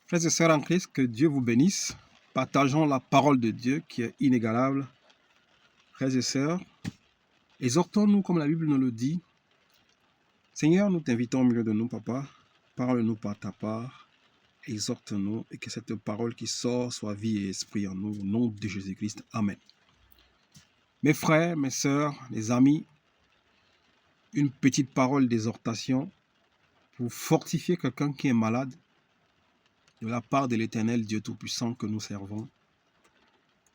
Frères et sœurs en Christ, que Dieu vous bénisse. Partageons la parole de Dieu qui est inégalable. Frères et sœurs, exhortons-nous comme la Bible nous le dit. Seigneur, nous t'invitons au milieu de nous, Papa. Parle-nous par ta part. Exhorte-nous et que cette parole qui sort soit vie et esprit en nous. Au nom de Jésus-Christ. Amen. Mes frères, mes sœurs, les amis, une petite parole d'exhortation pour fortifier quelqu'un qui est malade de la part de l'Éternel Dieu Tout-Puissant que nous servons.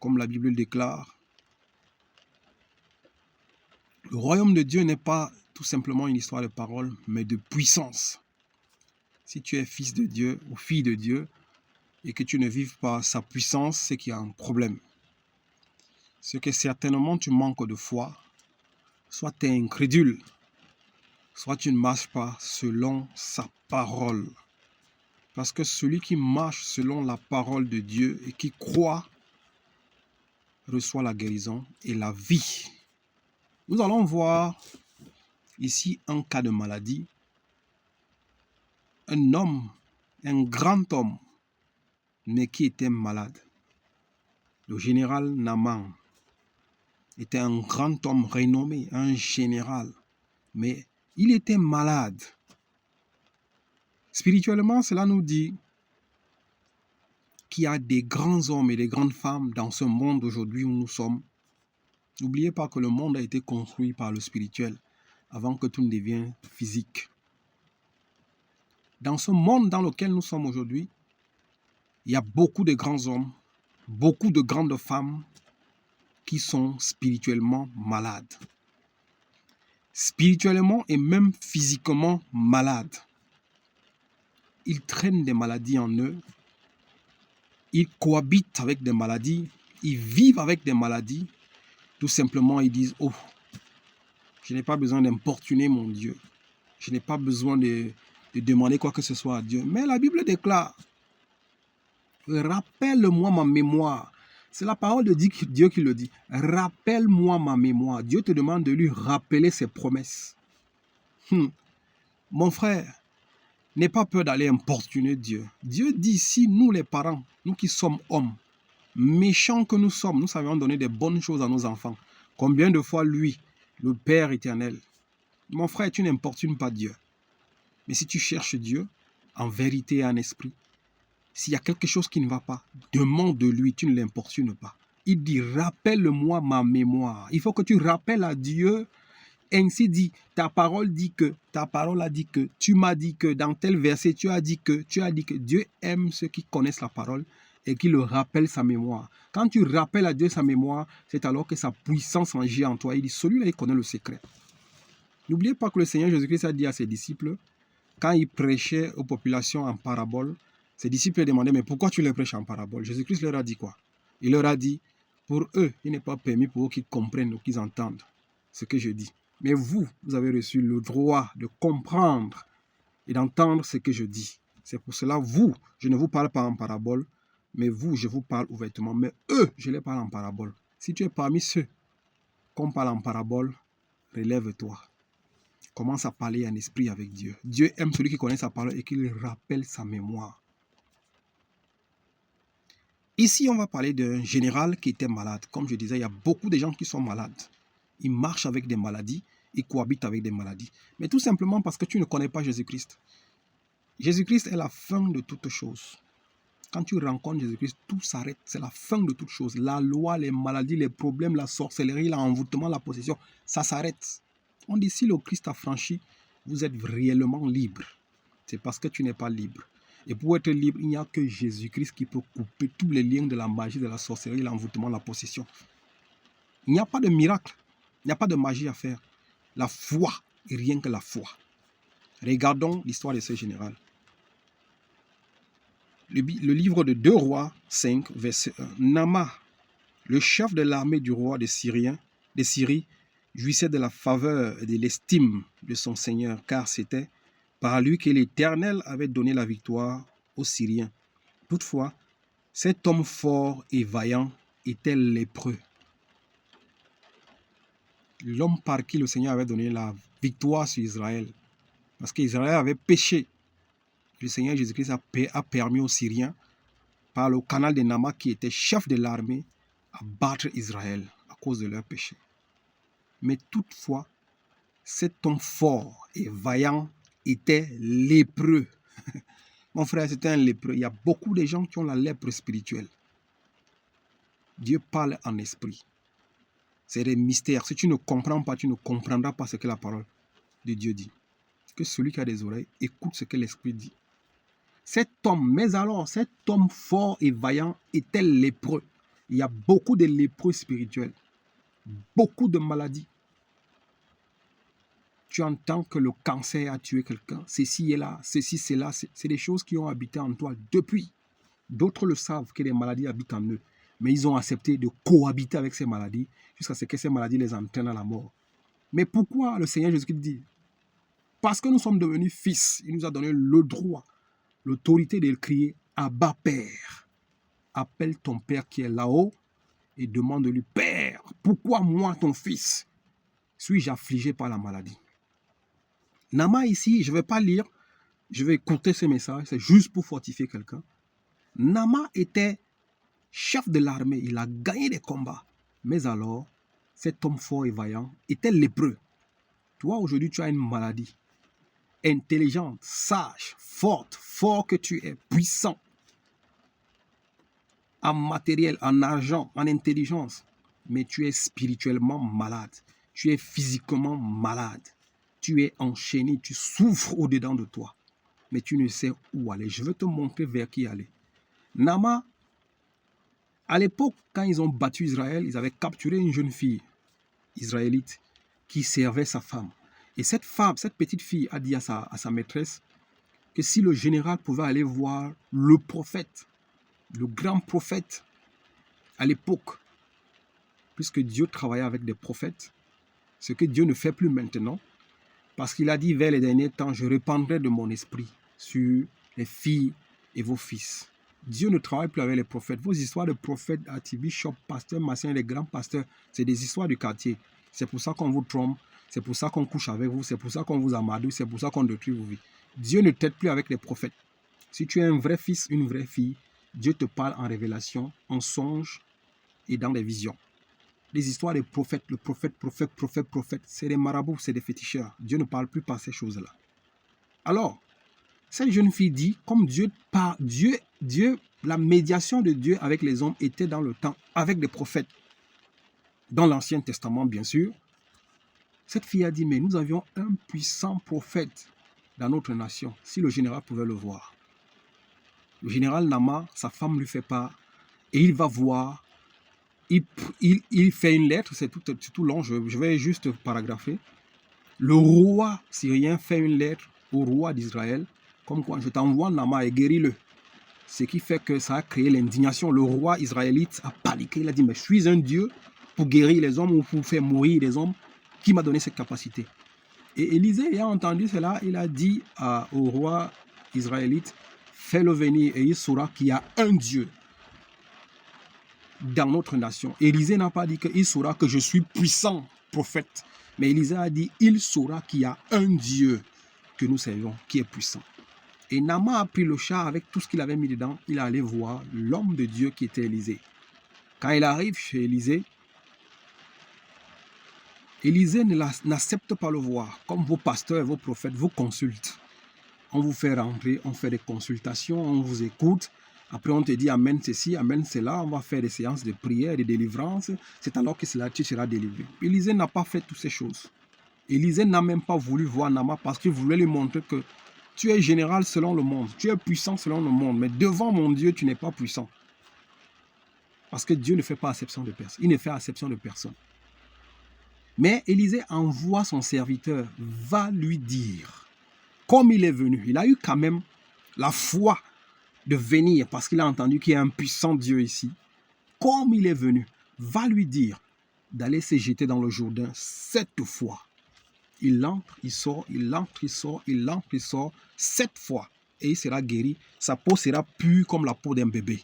Comme la Bible le déclare, le royaume de Dieu n'est pas tout simplement une histoire de parole, mais de puissance. Si tu es fils de Dieu ou fille de Dieu et que tu ne vives pas sa puissance, c'est qu'il y a un problème. C'est que certainement tu manques de foi, soit tu es incrédule, soit tu ne marches pas selon sa parole. Parce que celui qui marche selon la parole de Dieu et qui croit reçoit la guérison et la vie. Nous allons voir ici un cas de maladie. Un homme, un grand homme, mais qui était malade. Le général Naaman était un grand homme renommé, un général, mais il était malade. Spirituellement, cela nous dit qu'il y a des grands hommes et des grandes femmes dans ce monde aujourd'hui où nous sommes. N'oubliez pas que le monde a été construit par le spirituel avant que tout ne devienne physique. Dans ce monde dans lequel nous sommes aujourd'hui, il y a beaucoup de grands hommes, beaucoup de grandes femmes qui sont spirituellement malades. Spirituellement et même physiquement malades. Ils traînent des maladies en eux. Ils cohabitent avec des maladies. Ils vivent avec des maladies. Tout simplement, ils disent « Oh, je n'ai pas besoin d'importuner mon Dieu. Je n'ai pas besoin de demander quoi que ce soit à Dieu. » Mais la Bible déclare « Rappelle-moi ma mémoire. » C'est la parole de Dieu qui le dit. « Rappelle-moi ma mémoire. » Dieu te demande de lui rappeler ses promesses. Mon frère, n'aie pas peur d'aller importuner Dieu. Dieu dit, si nous les parents, nous qui sommes hommes, méchants que nous sommes, nous savions donner des bonnes choses à nos enfants. Combien de fois lui, le Père éternel, mon frère, tu n'importunes pas Dieu. Mais si tu cherches Dieu, en vérité et en esprit, s'il y a quelque chose qui ne va pas, demande de lui, tu ne l'importunes pas. Il dit, rappelle-moi ma mémoire. Il faut que tu rappelles à Dieu. Ainsi dit, ta parole a dit que, tu m'as dit que, dans tel verset, tu as dit que Dieu aime ceux qui connaissent la parole et qui le rappellent sa mémoire. Quand tu rappelles à Dieu sa mémoire, c'est alors que sa puissance agit en toi. Il dit, celui-là, il connaît le secret. N'oubliez pas que le Seigneur Jésus-Christ a dit à ses disciples, quand il prêchait aux populations en parabole, ses disciples demandaient, mais pourquoi tu les prêches en parabole? Jésus-Christ leur a dit quoi? Il leur a dit, pour eux, il n'est pas permis pour eux qu'ils comprennent ou qu'ils entendent ce que je dis. Mais vous, vous avez reçu le droit de comprendre et d'entendre ce que je dis. C'est pour cela, vous, je ne vous parle pas en parabole, mais vous, je vous parle ouvertement. Mais eux, je les parle en parabole. Si tu es parmi ceux qu'on parle en parabole, relève-toi. Commence à parler en esprit avec Dieu. Dieu aime celui qui connaît sa parole et qui lui rappelle sa mémoire. Ici, on va parler d'un général qui était malade. Comme je disais, il y a beaucoup de gens qui sont malades. Ils marchent avec des maladies, ils cohabitent avec des maladies. Mais tout simplement parce que tu ne connais pas Jésus-Christ. Jésus-Christ est la fin de toutes choses. Quand tu rencontres Jésus-Christ, tout s'arrête. C'est la fin de toutes choses. La loi, les maladies, les problèmes, la sorcellerie, l'envoûtement, la possession, ça s'arrête. On dit, si le Christ a franchi, vous êtes réellement libre. C'est parce que tu n'es pas libre. Et pour être libre, il n'y a que Jésus-Christ qui peut couper tous les liens de la magie, de la sorcellerie, l'envoûtement, la possession. Il n'y a pas de miracle. Il n'y a pas de magie à faire. La foi et rien que la foi. Regardons l'histoire de ce général. Le livre de 2 Rois 5, verset 1. Naaman, le chef de l'armée du roi de Syrie, jouissait de la faveur et de l'estime de son Seigneur, car c'était par lui que l'Éternel avait donné la victoire aux Syriens. Toutefois, cet homme fort et vaillant était lépreux. L'homme par qui le Seigneur avait donné la victoire sur Israël. Parce qu'Israël avait péché. le Seigneur Jésus-Christ a permis aux Syriens, par le canal de Nama qui était chef de l'armée, à battre Israël à cause de leurs péchés. Mais toutefois, cet homme fort et vaillant était lépreux. Mon frère, c'était un lépreux. Il y a beaucoup de gens qui ont la lèpre spirituelle. Dieu parle en esprit. C'est des mystères. Si tu ne comprends pas, tu ne comprendras pas ce que la parole de Dieu dit. Que celui qui a des oreilles écoute ce que l'esprit dit. Cet homme, mais alors, cet homme fort et vaillant était lépreux. Il y a beaucoup de lépreux spirituels. Beaucoup de maladies. Tu entends que le cancer a tué quelqu'un. Ceci est là, ceci, c'est là. C'est des choses qui ont habité en toi depuis. D'autres le savent que les maladies habitent en eux. Mais ils ont accepté de cohabiter avec ces maladies jusqu'à ce que ces maladies les entraînent à la mort. Mais pourquoi le Seigneur Jésus-Christ dit? Parce que nous sommes devenus fils. Il nous a donné le droit, l'autorité de crier « Abba, Père ». Appelle ton Père qui est là-haut et demande-lui « Père, pourquoi moi, ton fils, suis-je affligé par la maladie ?» Nama ici, je ne vais pas lire, je vais écouter ce message, c'est juste pour fortifier quelqu'un. Nama était chef de l'armée, il a gagné des combats. Mais alors, cet homme fort et vaillant était lépreux. Toi, aujourd'hui, tu as une maladie. Intelligente, sage, forte, fort que tu es, puissant. En matériel, en argent, en intelligence. Mais tu es spirituellement malade. Tu es physiquement malade. Tu es enchaîné, tu souffres au-dedans de toi. Mais tu ne sais où aller. Je vais te montrer vers qui aller. Nama, à l'époque, quand ils ont battu Israël, ils avaient capturé une jeune fille israélite qui servait sa femme. Et cette femme, cette petite fille a dit à sa maîtresse que si le général pouvait aller voir le prophète, le grand prophète à l'époque, puisque Dieu travaillait avec des prophètes, ce que Dieu ne fait plus maintenant, parce qu'il a dit vers les derniers temps, je répandrai de mon esprit sur les filles et vos fils. Dieu ne travaille plus avec les prophètes. Vos histoires de prophètes, archbishop, pasteur, machin, les grands pasteurs, c'est des histoires du quartier. C'est pour ça qu'on vous trompe, c'est pour ça qu'on couche avec vous, c'est pour ça qu'on vous amadouille, c'est pour ça qu'on détruit vos vies. Dieu ne t'aide plus avec les prophètes. Si tu es un vrai fils, une vraie fille, Dieu te parle en révélation, en songe et dans des visions. Les histoires des prophètes, le prophète, c'est des marabouts, c'est des féticheurs. Dieu ne parle plus par ces choses-là. Alors, cette jeune fille dit, comme Dieu, la médiation de Dieu avec les hommes était dans le temps, avec des prophètes. Dans l'Ancien Testament, bien sûr. Cette fille a dit, mais nous avions un puissant prophète dans notre nation, si le général pouvait le voir. Le général Nama, sa femme lui fait part, et il va voir, il fait une lettre, c'est tout long, je vais juste paragrapher. Le roi syrien fait une lettre au roi d'Israël, comme quoi je t'envoie Nama et guéris-le. Ce qui fait que ça a créé l'indignation. Le roi israélite a paniqué, il a dit, mais je suis un Dieu pour guérir les hommes ou pour faire mourir les hommes, qui m'a donné cette capacité. Et Élisée ayant entendu cela, il a dit au roi israélite, fais-le venir et il saura qu'il y a un Dieu dans notre nation. Élisée n'a pas dit qu'il saura que je suis puissant prophète, mais Élisée a dit, il saura qu'il y a un Dieu que nous servons, qui est puissant. Et Nama a pris le char avec tout ce qu'il avait mis dedans, il est allé voir l'homme de Dieu qui était Élisée. Quand il arrive chez Élisée, Élisée n'accepte pas le voir. Comme vos pasteurs et vos prophètes vous consultent. On vous fait rentrer, on fait des consultations, on vous écoute. Après, on te dit amène ceci, amène cela. On va faire des séances de prière, de délivrance. C'est alors que tu seras délivré. Élisée n'a pas fait toutes ces choses. Élisée n'a même pas voulu voir Nama parce qu'il voulait lui montrer que tu es général selon le monde. Tu es puissant selon le monde. Mais devant mon Dieu, tu n'es pas puissant. Parce que Dieu ne fait pas acception de personne. Il ne fait acception de personne. Mais Élisée envoie son serviteur, va lui dire, comme il est venu, il a eu quand même la foi de venir parce qu'il a entendu qu'il y a un puissant Dieu ici. Comme il est venu, va lui dire d'aller se jeter dans le Jourdain 7 fois. Il entre, il sort, il entre, il sort, il entre, il sort 7 fois. Et il sera guéri, sa peau sera pure comme la peau d'un bébé.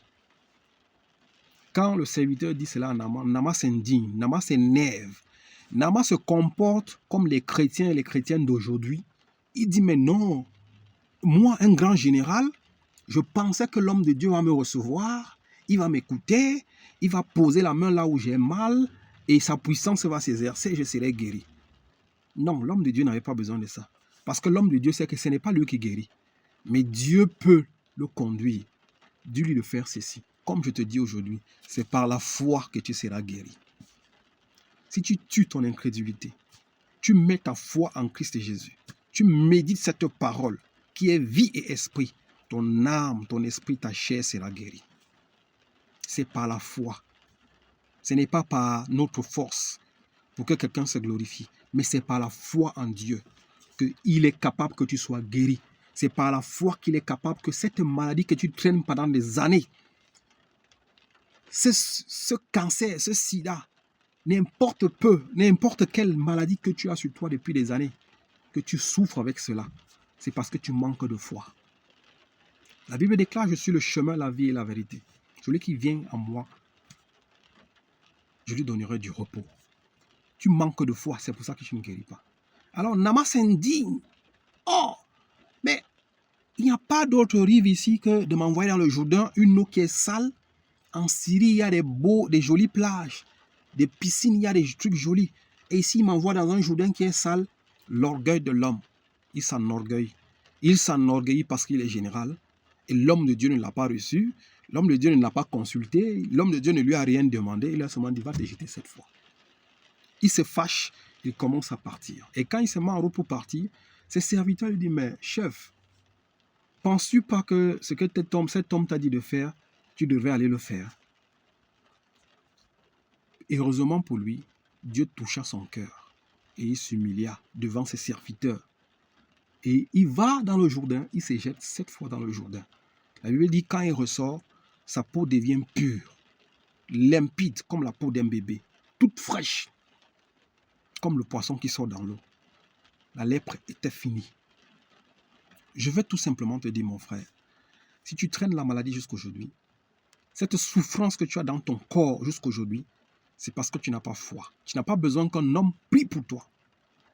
Quand le serviteur dit cela à Nama, Nama s'indigne, Nama s'énerve. Nama se comporte comme les chrétiens et les chrétiennes d'aujourd'hui. Il dit, mais non, moi, un grand général, je pensais que l'homme de Dieu va me recevoir, il va m'écouter, il va poser la main là où j'ai mal et sa puissance va s'exercer et je serai guéri. Non, l'homme de Dieu n'avait pas besoin de ça. Parce que l'homme de Dieu sait que ce n'est pas lui qui guérit. Mais Dieu peut le conduire. Dis-lui de faire ceci. Comme je te dis aujourd'hui, c'est par la foi que tu seras guéri. Si tu tues ton incrédulité, tu mets ta foi en Christ Jésus, tu médites cette parole qui est vie et esprit, ton âme, ton esprit, ta chair sera guérie. C'est par la foi. Ce n'est pas par notre force pour que quelqu'un se glorifie, mais c'est par la foi en Dieu qu'il est capable que tu sois guéri. C'est par la foi qu'il est capable que cette maladie que tu traînes pendant des années, ce cancer, ce sida, n'importe quelle maladie que tu as sur toi depuis des années, que tu souffres avec cela, c'est parce que tu manques de foi. La Bible déclare, je suis le chemin, la vie et la vérité. Celui qui vient en moi, je lui donnerai du repos. Tu manques de foi, c'est pour ça que tu ne guéris pas. Alors Naaman s'indigne. Oh, mais il n'y a pas d'autre rive ici que de m'envoyer dans le Jourdain une eau qui est sale. En Syrie, il y a des jolies plages, des piscines, il y a des trucs jolis. Et ici, il m'envoie dans un Jourdain qui est sale. L'orgueil de l'homme, il s'enorgueille. Il s'enorgueillit parce qu'il est général. Et l'homme de Dieu ne l'a pas reçu. L'homme de Dieu ne l'a pas consulté. L'homme de Dieu ne lui a rien demandé. Il a seulement dit, va te jeter cette fois. Il se fâche, il commence à partir. Et quand il se met en route pour partir, ses serviteurs lui disent, mais chef, penses-tu pas que ce que cet homme t'a dit de faire, tu devrais aller le faire? Et heureusement pour lui, Dieu toucha son cœur et il s'humilia devant ses serviteurs. Et il va dans le Jourdain, il se jette 7 fois dans le Jourdain. La Bible dit, quand il ressort, sa peau devient pure, limpide comme la peau d'un bébé, toute fraîche, comme le poisson qui sort dans l'eau. La lèpre était finie. Je vais tout simplement te dire, mon frère, si tu traînes la maladie jusqu'aujourd'hui, cette souffrance que tu as dans ton corps jusqu'aujourd'hui, c'est parce que tu n'as pas foi. Tu n'as pas besoin qu'un homme prie pour toi.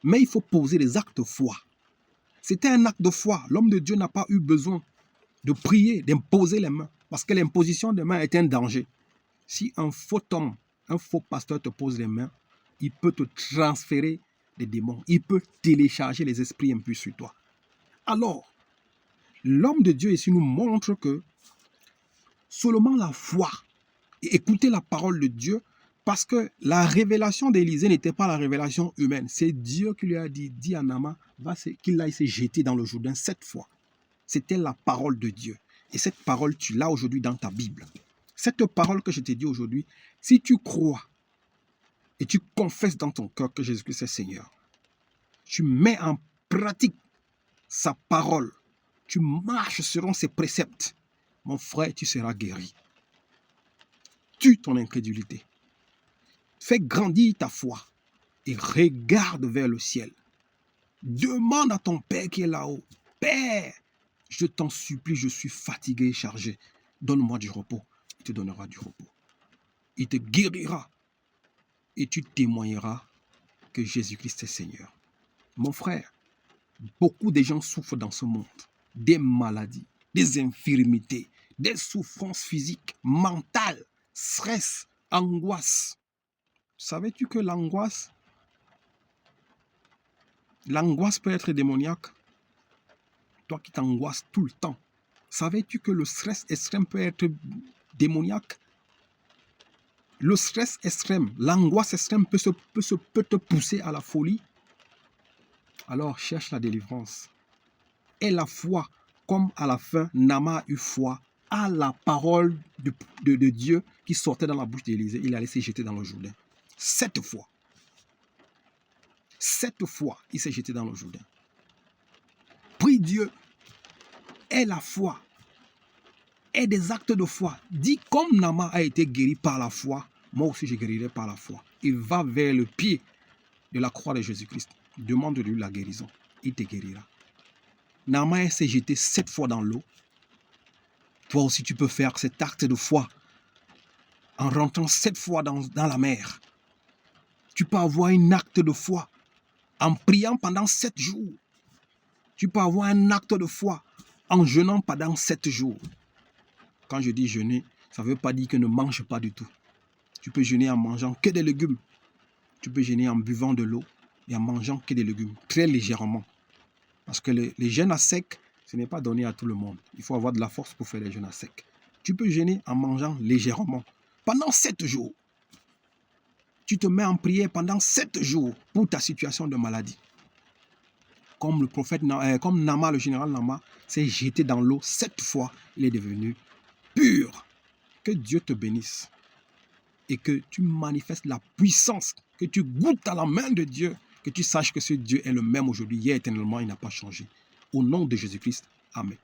Mais il faut poser des actes de foi. C'était un acte de foi. L'homme de Dieu n'a pas eu besoin de prier, d'imposer les mains. Parce que l'imposition des mains est un danger. Si un faux homme, un faux pasteur te pose les mains, il peut te transférer les démons. Il peut télécharger les esprits impurs sur toi. Alors, l'homme de Dieu ici nous montre que seulement la foi et écouter la parole de Dieu, parce que la révélation d'Élisée n'était pas la révélation humaine. C'est Dieu qui lui a dit, dis à Naaman qu'il aille se jeter dans le Jourdain 7 fois. C'était la parole de Dieu. Et cette parole, tu l'as aujourd'hui dans ta Bible. Cette parole que je t'ai dit aujourd'hui, si tu crois et tu confesses dans ton cœur que Jésus-Christ est Seigneur, tu mets en pratique sa parole, tu marches selon ses préceptes, mon frère, tu seras guéri. Tue ton incrédulité. Fais grandir ta foi et regarde vers le ciel. Demande à ton Père qui est là-haut. Père, je t'en supplie, je suis fatigué et chargé. Donne-moi du repos. Il te donnera du repos. Il te guérira et tu témoigneras que Jésus-Christ est Seigneur. Mon frère, beaucoup de gens souffrent dans ce monde. Des maladies, des infirmités, des souffrances physiques, mentales, stress, angoisse. Savais-tu que l'angoisse peut être démoniaque? Toi qui t'angoisses tout le temps. Savais-tu que le stress extrême peut être démoniaque? Le stress extrême, l'angoisse extrême peut te pousser à la folie. Alors cherche la délivrance. Et la foi, comme à la fin, Naaman a eu foi à la parole de Dieu qui sortait dans la bouche d'Élisée. Il allait se jeter dans le Jourdain. 7 fois. 7 fois, il s'est jeté dans le Jourdain. Prie Dieu. Aie la foi. Aie des actes de foi. Dis comme Naaman a été guéri par la foi, moi aussi je guérirai par la foi. Il va vers le pied de la croix de Jésus-Christ. Demande-lui la guérison. Il te guérira. Naaman s'est jeté 7 fois dans l'eau. Toi aussi tu peux faire cet acte de foi en rentrant 7 fois dans la mer. Tu peux avoir un acte de foi en priant pendant 7 jours. Tu peux avoir un acte de foi en jeûnant pendant 7 jours. Quand je dis jeûner, ça ne veut pas dire que ne mange pas du tout. Tu peux jeûner en mangeant que des légumes. Tu peux jeûner en buvant de l'eau et en mangeant que des légumes, très légèrement. Parce que les jeûnes à sec, ce n'est pas donné à tout le monde. Il faut avoir de la force pour faire les jeûnes à sec. Tu peux jeûner en mangeant légèrement pendant 7 jours. Tu te mets en prière pendant 7 jours pour ta situation de maladie. Comme le prophète, comme Nama, le général Nama, s'est jeté dans l'eau 7 fois, il est devenu pur. Que Dieu te bénisse et que tu manifestes la puissance, que tu goûtes à la main de Dieu, que tu saches que ce Dieu est le même aujourd'hui, hier, éternellement, il n'a pas changé. Au nom de Jésus-Christ, Amen.